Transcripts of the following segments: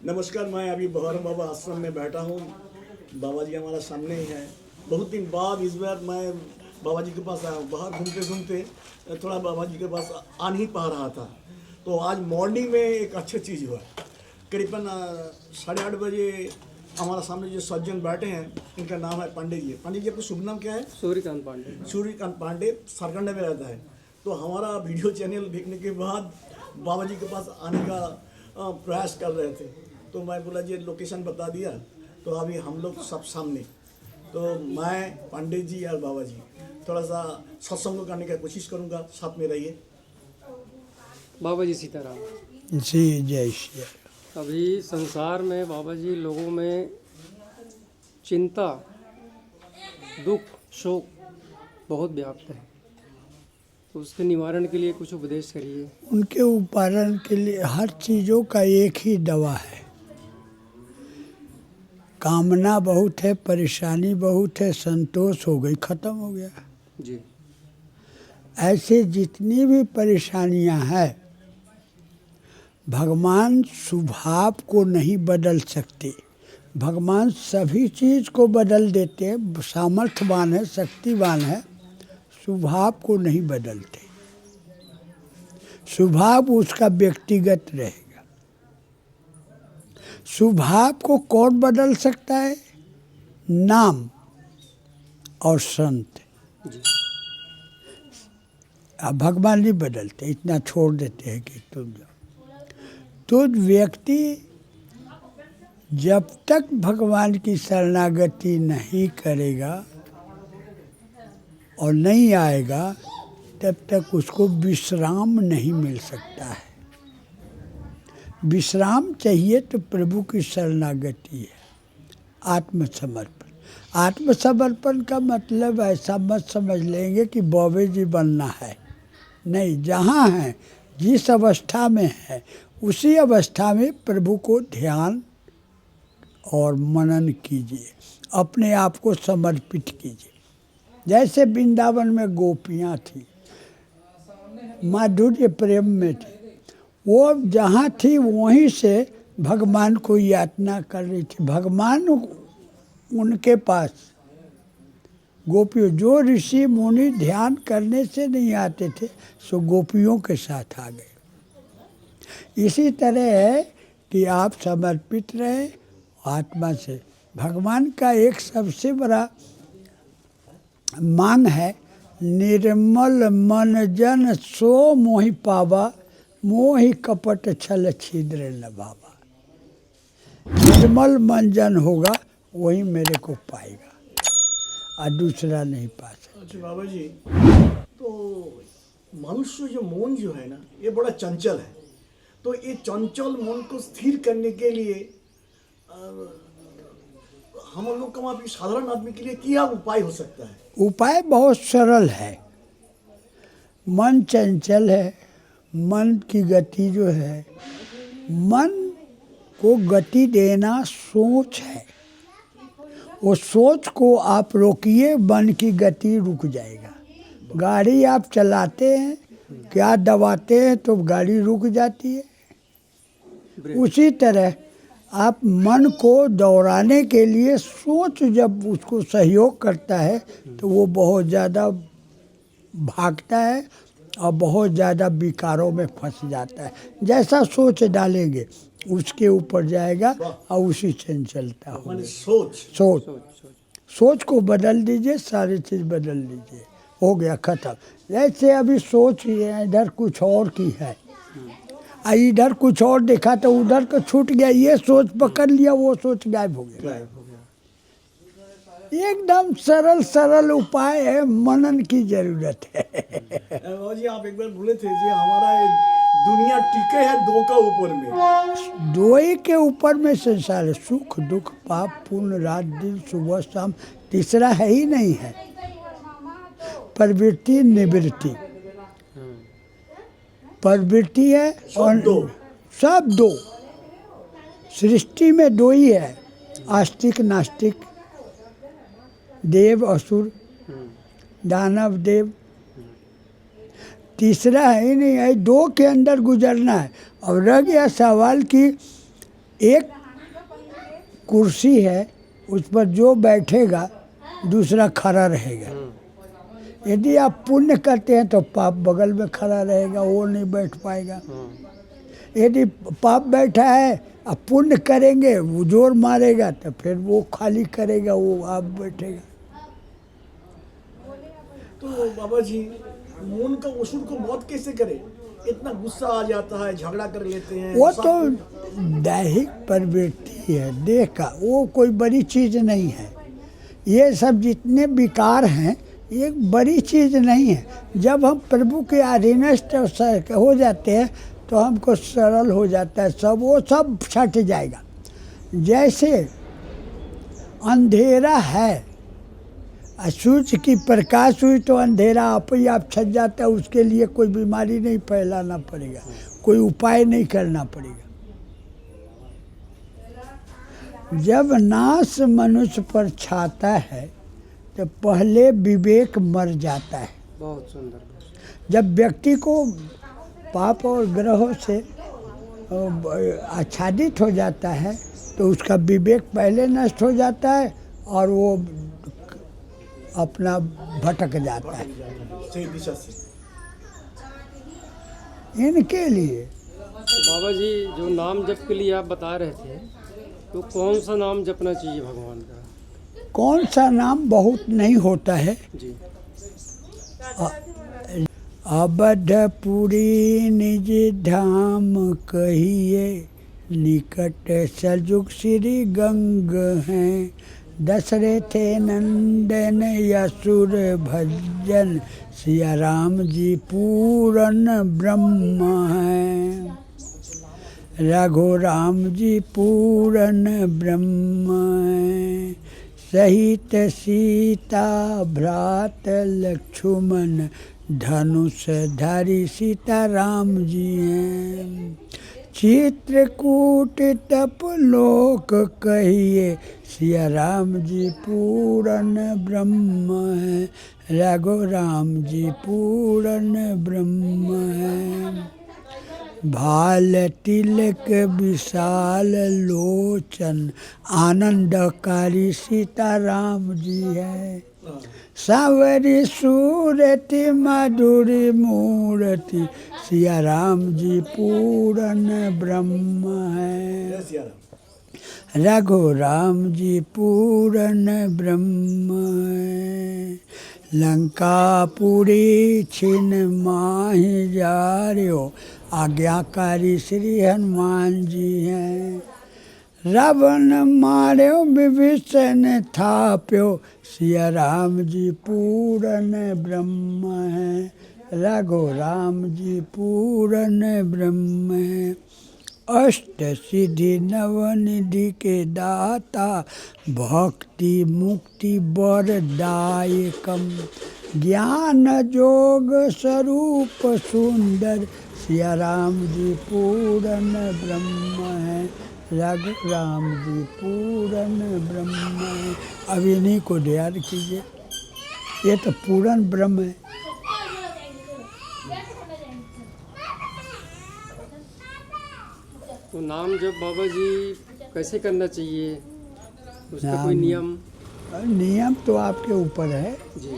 नमस्कार। मैं अभी बहर बाबा आश्रम में बैठा हूँ। बाबा जी हमारा सामने ही है। बहुत दिन बाद इस बार मैं बाबा जी के पास आया हूँ। बाहर घूमते घूमते थोड़ा बाबा जी के पास आ नहीं पा रहा था, तो आज मॉर्निंग में एक अच्छी चीज़ हुआ। करीबन 8:30 बजे हमारा सामने जो सज्जन बैठे हैं, इनका नाम है पांडे जी। पांडे जी, आपका शुभ नाम क्या है? सूर्यकांत पांडे। सूर्यकांत पांडे सरकंडा में रहता है। तो हमारा वीडियो चैनल देखने के बाद बाबा जी के पास आने का प्रयास कर रहे थे, तो मैं बोला जी लोकेशन बता दिया, तो अभी हम लोग सब सामने। तो मैं, पांडे जी और बाबा जी थोड़ा सा सत्संग करने की कोशिश करूँगा, साथ में रहिए। बाबा जी सीताराम जी, जय श्री राम। अभी संसार में बाबा जी लोगों में चिंता, दुख, शोक बहुत व्याप्त है, तो उसके निवारण के लिए कुछ उपदेश करिए। उनके उपचारण के लिए हर चीज़ों का एक ही दवा है। कामना बहुत है, परेशानी बहुत है, संतोष हो गई, खत्म हो गया। जी। ऐसे जितनी भी परेशानियां हैं, भगवान स्वभाव को नहीं बदल सकते। भगवान सभी चीज़ को बदल देते हैं, सामर्थ्यवान है, शक्तिवान है, स्वभाव को नहीं बदलते। स्वभाव उसका व्यक्तिगत रहेगा। स्वभाव को कौन बदल सकता है? नाम और संत। जी। अब भगवान नहीं बदलते, इतना छोड़ देते हैं कि तुम जाओ। तो व्यक्ति जब तक भगवान की शरणागति नहीं करेगा और नहीं आएगा, तब तक उसको विश्राम नहीं मिल सकता है। विश्राम चाहिए तो प्रभु की शरणागति है, आत्मसमर्पण। आत्मसमर्पण का मतलब ऐसा मत समझ लेंगे कि बाबा जी बनना है। नहीं, जहाँ है, जिस अवस्था में है, उसी अवस्था में प्रभु को ध्यान और मनन कीजिए, अपने आप को समर्पित कीजिए। जैसे वृंदावन में गोपियाँ थी, माधुर्य प्रेम में थी, वो जहाँ थी वहीं से भगवान को यातना कर रही थी। भगवान उनके पास, गोपियों, जो ऋषि मुनि ध्यान करने से नहीं आते थे, सो गोपियों के साथ आ गए। इसी तरह है कि आप समर्पित रहे आत्मा से। भगवान का एक सबसे बड़ा मांग है, निर्मल मन जन सो मोहि पावा, मोहि कपट छल छिद्र न भावा। निर्मल मन जन होगा वही मेरे को पाएगा, और दूसरा नहीं पा सकता। अच्छा बाबा जी, तो मनुष्य जो मन जो है ना, ये बड़ा चंचल है। तो ये चंचल मन को स्थिर करने के लिए हम लोग का वहाँ साधारण आदमी के लिए क्या उपाय हो सकता है? उपाय बहुत सरल है। मन चंचल है, मन की गति जो है, मन को गति देना सोच है। वो सोच को आप रोकिए, मन की गति रुक जाएगा। गाड़ी आप चलाते हैं, क्या दबाते हैं तो गाड़ी रुक जाती है। उसी तरह आप मन को दौड़ाने के लिए सोच जब उसको सहयोग करता है, तो वो बहुत ज़्यादा भागता है और बहुत ज़्यादा विकारों में फंस जाता है। जैसा सोच डालेंगे उसके ऊपर जाएगा और उसी चंचलता होगी। सोच को बदल दीजिए, सारी चीज़ बदल दीजिए, हो गया खत्म। जैसे अभी सोच इधर कुछ और की है, इधर कुछ और देखा तो उधर तो छूट गया, ये सोच पकड़ लिया, वो सोच गायब हो गया। एकदम सरल सरल उपाय है, मनन की जरूरत है। बाबा जी, आप एक बार बोले थे जी हमारा दुनिया टिके है दो का ऊपर में। दो ही के ऊपर में संसार है, सुख दुख पाप पुण्य रात दिन सुबह शाम, तीसरा है ही नहीं है। प्रवृत्ति निवृत्ति, प्रवृत्ति है और सब दो। सृष्टि में दो ही है, आस्तिक नास्तिक, देव असुर, दानव देव, तीसरा है ही नहीं है। दो के अंदर गुजरना है। और रह गया सवाल कि एक कुर्सी है, उस पर जो बैठेगा दूसरा खड़ा रहेगा। यदि आप पुण्य करते हैं तो पाप बगल में खड़ा रहेगा, वो नहीं बैठ पाएगा। यदि पाप बैठा है, अब पुण्य करेंगे, वो जोर मारेगा तो फिर वो खाली करेगा, वो आप बैठेगा। तो बाबा जी, मन का असुर को मौत कैसे करे? इतना गुस्सा आ जाता है, झगड़ा कर लेते हैं। वो तो दैहिक प्रवृत्ति है देह का, वो कोई बड़ी चीज़ नहीं है। ये सब जितने विकार हैं, ये बड़ी चीज़ नहीं है। जब हम प्रभु के अधीनस्थ हो जाते हैं तो हमको सरल हो जाता है सब, वो सब छट जाएगा। जैसे अंधेरा है, सूर्य की प्रकाश हुई तो अंधेरा आप ही आप छट जाता है, उसके लिए कोई बीमारी नहीं फैलाना पड़ेगा, कोई उपाय नहीं करना पड़ेगा। जब नाश मनुष्य पर छाता है तो पहले विवेक मर जाता है। बहुत सुंदर। जब व्यक्ति को पाप और ग्रहों से आच्छादित हो जाता है तो उसका विवेक पहले नष्ट हो जाता है और वो अपना भटक जाता है। सही दिशा से। इनके लिए बाबा जी, जो नाम जप के लिए आप बता रहे थे, तो कौन सा नाम जपना चाहिए भगवान का? कौन सा नाम बहुत नहीं होता है। जी। अवधपुरी निज धाम कहिए, निकट सजुग श्री गंग हैं। दशरथ नंदन यसुर भजन, सिया राम जी पूरन ब्रह्म हैं। रघुराम जी पूरन ब्रह्म हैं। सहित सीता भ्रात लक्ष्मण, धनुष धारी सीता राम जी हैं। चित्रकूट तप लोक कहिए, सिया राम जी पूरन ब्रह्म है। रघुराम जी पूरन ब्रह्म है। भाल तिलक विशाल लोचन, आनंदकारी सीता राम जी है। सावरी सूरति मधुरी मूर्ति, सिया राम जी पूरन ब्रह्म है। रघुराम जी पूरन ब्रह्म है। लंकापुरी छिन माहि जार्यो, आज्ञाकारी श्री हनुमान जी हैं। रावण मार्यो विभीषण थाप्यो, सिया राम जी पूरन ब्रह्म है। रघुराम जी पूरन ब्रह्म है। अष्ट सिद्धि नवनिधि के दाता, भक्ति मुक्ति वरदायकम। ज्ञान जोग स्वरूप सुंदर, सिया राम जी पूरन ब्रह्म है। रघुराम जी पूरन ब्रह्म है। अब इन्हीं को ध्यान कीजिए, ये तो पूरन ब्रह्म है। तो नाम जब बाबा जी कैसे करना चाहिए, उसका कोई नियम? नियम तो आपके ऊपर है जी।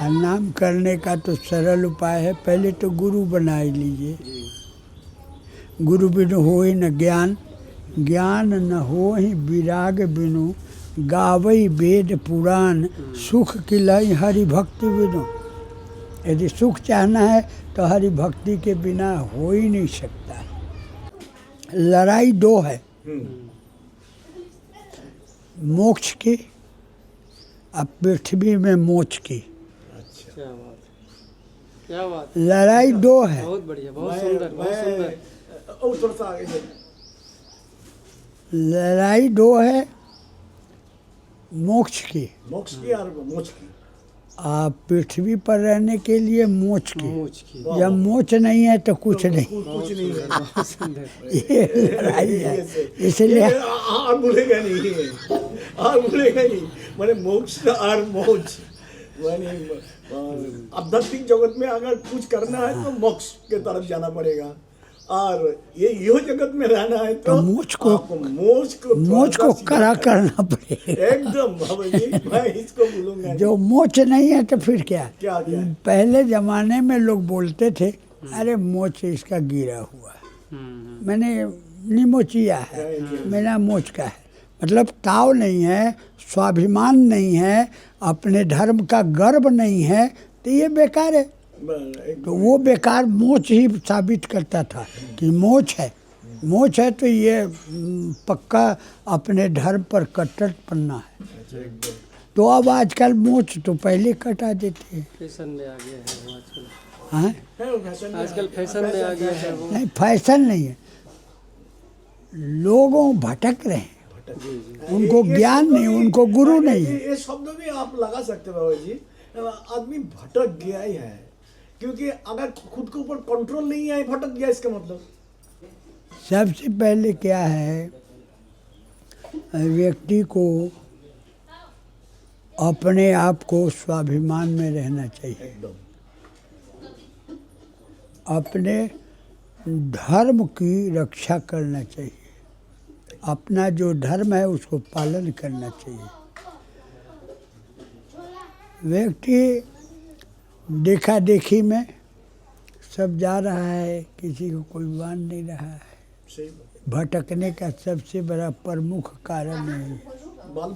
और नाम करने का तो सरल उपाय है, पहले तो गुरु बना लीजिए। जी। गुरु बिनु होई न ज्ञान, ज्ञान न होई विराग बिनु। गावई वेद पुराण, सुख किलाई हरि भक्ति बिनु। यदि सुख चाहना है तो हरि भक्ति के बिना हो ही नहीं सकता। लड़ाई दो है, मोक्ष की और पृथ्वी में मोक्ष की। क्या बात है, क्या बात। लड़ाई दो है। बहुत बढ़िया, बहुत सुंदर, बहुत सुंदर। और थोड़ा सा आगे से। लड़ाई दो है, मोक्ष की मोक्ष की और मोक्ष की। आप पृथ्वी पर रहने के लिए मोक्ष की। मोक्ष की। जब मोक्ष नहीं है तो कुछ नहीं। कुछ नहीं है। बहुत सुंदर। ये लड़ाई है, इसलिए और भूलेगा नहीं, और भूलेगा नहीं। मैंने मोक्ष और मोक्ष, मैंने आध्यात्मिक जगत में अगर कुछ करना है तो मोक्ष के तरफ जाना पड़ेगा। और ये यो जगत में रहना है तो मोच को आपको मोच को मोच थोड़ा को सा सीधा कड़ा करना पड़ेगा। एकदम बाबा जी, मैं इसको बोलूंगा जो मोच नहीं है तो फिर क्या? क्या क्या पहले जमाने में लोग बोलते थे अरे मोच इसका गिरा हुआ है, मैंने निमोचिया है, मेरा मोच का है। मतलब ताव नहीं है, स्वाभिमान नहीं है, अपने धर्म का गर्व नहीं है, तो ये बेकार है। तो वो बेकार मोच ही साबित करता था कि मोच है तो ये पक्का अपने धर्म पर कट्टर पन्ना है। तो अब आजकल मोच तो पहले कटा देते हैं। फैशन में आ गया है वो आजकल। हाँ? आजकल फैशन में आ गया है वो। नहीं, फैशन नहीं है, लोगों भटक रहे हैं, उनको ज्ञान नहीं, उनको गुरु नहीं है। ये शब्द भी आप लगा सकते बाबा जी, आदमी भटक गया ही है, क्योंकि अगर खुद के ऊपर कंट्रोल नहीं है भटक गया, इसका मतलब सबसे पहले क्या है, व्यक्ति को अपने आप को स्वाभिमान में रहना चाहिए, एकदम अपने धर्म की रक्षा करना चाहिए, अपना जो धर्म है उसको पालन करना चाहिए। व्यक्ति देखा देखी में सब जा रहा है, किसी को कोई मान नहीं रहा है। सही भटकने का सबसे बड़ा प्रमुख कारण है। बात